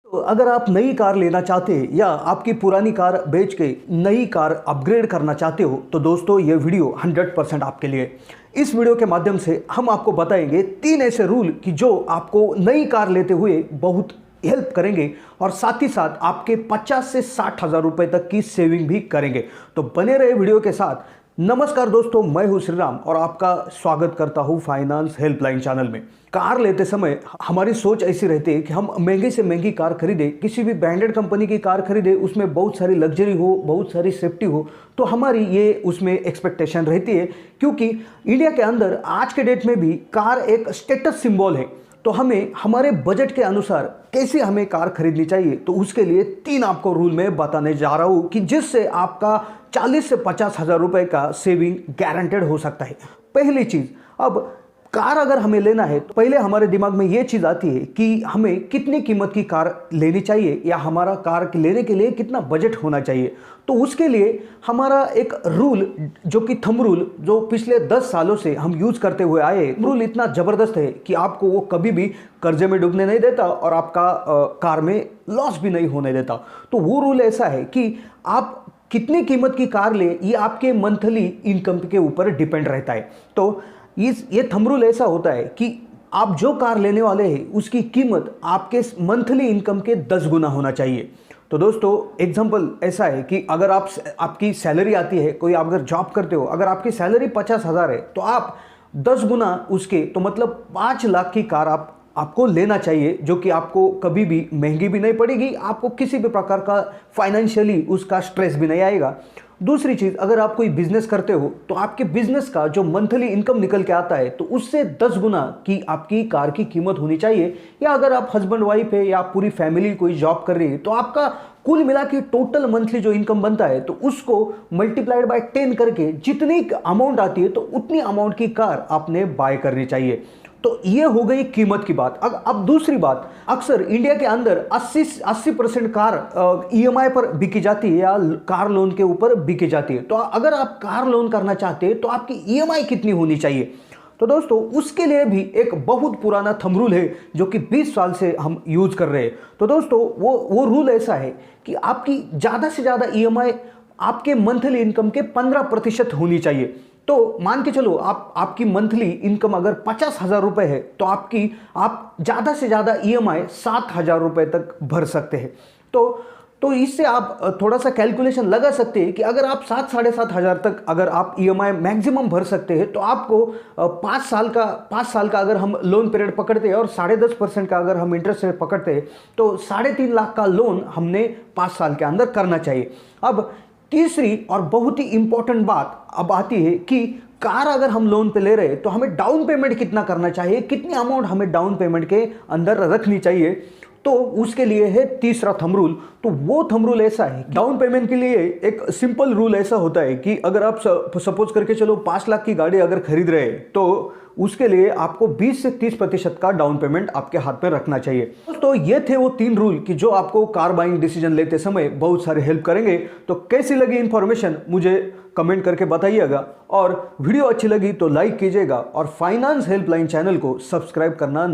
तो अगर आप नई कार लेना चाहते हैं या आपकी पुरानी कार बेच के नई कार अपग्रेड करना चाहते हो तो दोस्तों ये वीडियो 100% आपके लिए। इस वीडियो के माध्यम से हम आपको बताएंगे 3 ऐसे रूल कि जो आपको नई कार लेते हुए बहुत हेल्प करेंगे और साथ ही साथ आपके 50 से 60 हज़ार रुपए तक की सेविंग भी करेंगे। तो बने रहे वीडियो के साथ। नमस्कार दोस्तों, मैं हूं श्रीराम और आपका स्वागत करता हूं फाइनेंस हेल्पलाइन चैनल में। कार लेते समय हमारी सोच ऐसी रहती है कि हम महंगे से महंगी कार खरीदें, किसी भी ब्रांडेड कंपनी की कार खरीदें, उसमें बहुत सारी लग्जरी हो, बहुत सारी सेफ्टी हो, तो हमारी ये उसमें एक्सपेक्टेशन रहती है। क्योंकि इंडिया के अंदर आज के डेट में भी कार एक स्टेटस सिंबल है, तो हमें हमारे बजट के अनुसार कैसे हमें कार खरीदनी चाहिए, तो उसके लिए 3 आपको रूल में बताने जा रहा हूं कि जिससे आपका 40 से 50 हज़ार रुपए का सेविंग गारंटेड हो सकता है। पहली चीज, अब कार अगर हमें लेना है तो पहले हमारे दिमाग में ये चीज़ आती है कि हमें कितनी कीमत की कार लेनी चाहिए या हमारा कार लेने के लिए कितना बजट होना चाहिए। तो उसके लिए हमारा एक रूल जो कि थंब रूल, जो पिछले 10 सालों से हम यूज़ करते हुए आए, रूल इतना ज़बरदस्त है कि आपको वो कभी भी कर्जे में डूबने नहीं देता और आपका कार में लॉस भी नहीं होने देता। तो वो रूल ऐसा है कि आप कितनी कीमत की कार ले, ये आपके मंथली इनकम के ऊपर डिपेंड रहता है। तो ये थंब रूल ऐसा होता है कि आप जो कार लेने वाले हैं उसकी कीमत आपके मंथली इनकम के 10 गुना होना चाहिए। तो दोस्तों एग्जांपल ऐसा है कि अगर आपकी सैलरी आती है, कोई आप अगर जॉब करते हो, अगर आपकी सैलरी 50 हज़ार है तो आप 10 गुना उसके, तो मतलब 5 लाख की कार आपको लेना चाहिए, जो कि आपको कभी भी महंगी भी नहीं पड़ेगी, आपको किसी भी प्रकार का फाइनेंशियली उसका स्ट्रेस भी नहीं आएगा। दूसरी चीज़, अगर आप कोई बिजनेस करते हो तो आपके बिजनेस का जो मंथली इनकम निकल के आता है तो उससे 10 गुना की आपकी कार की कीमत होनी चाहिए। या अगर आप हस्बैंड वाइफ है या पूरी फैमिली कोई जॉब कर रही है तो आपका कुल मिला के टोटल मंथली जो इनकम बनता है तो उसको मल्टीप्लाइड बाय 10 करके जितनी अमाउंट आती है तो उतनी अमाउंट की कार आपने बाय करनी चाहिए। तो ये हो गई कीमत की बात। अब दूसरी बात, अक्सर इंडिया के अंदर 80% कार ईएमआई पर बिकी जाती है या कार लोन के ऊपर बिकी जाती है। तो अगर आप कार लोन करना चाहते हैं तो आपकी ईएमआई कितनी होनी चाहिए? तो दोस्तों उसके लिए भी एक बहुत पुराना थंब रूल है जो कि 20 साल से हम यूज कर रहे हैं। तो दोस्तों वो रूल ऐसा है कि आपकी ज़्यादा से ज़्यादा ईएमआई आपके मंथली इनकम के 15% होनी चाहिए। तो मान के चलो आपकी मंथली इनकम अगर 50 हज़ार रुपये है तो आप ज़्यादा से ज़्यादा ईएमआई 7 हज़ार रुपये तक भर सकते हैं। तो इससे आप थोड़ा सा कैलकुलेशन लगा सकते हैं कि अगर आप 7 साढ़े 7 हज़ार तक अगर आप ईएमआई मैक्सिमम भर सकते हैं तो आपको 5 साल का अगर हम लोन पीरियड पकड़ते हैं और 10.5% का अगर हम इंटरेस्ट रेट पकड़ते हैं तो 3.5 लाख का लोन हमने 5 साल के अंदर करना चाहिए। अब तीसरी और बहुत ही इंपॉर्टेंट बात अब आती है कि कार अगर हम लोन पे ले रहे हैं तो हमें डाउन पेमेंट कितना करना चाहिए, कितनी अमाउंट हमें डाउन पेमेंट के अंदर रखनी चाहिए। तो उसके लिए है तीसरा थंब रूल। तो वो थंब रूल ऐसा है, डाउन पेमेंट के लिए एक सिंपल रूल ऐसा होता है कि अगर आप सपोज करके चलो 5 लाख की गाड़ी अगर खरीद रहे हैं तो उसके लिए आपको 20 से 30% का डाउन पेमेंट आपके हाथ में रखना चाहिए। तो ये थे वो 3 रूल कि जो आपको कार बाइंग डिसीजन लेते समय बहुत सारे हेल्प करेंगे। तो कैसी लगी इन्फॉर्मेशन मुझे कमेंट करके बताइएगा, और वीडियो अच्छी लगी तो लाइक कीजिएगा और फाइनेंस हेल्पलाइन चैनल को सब्सक्राइब करना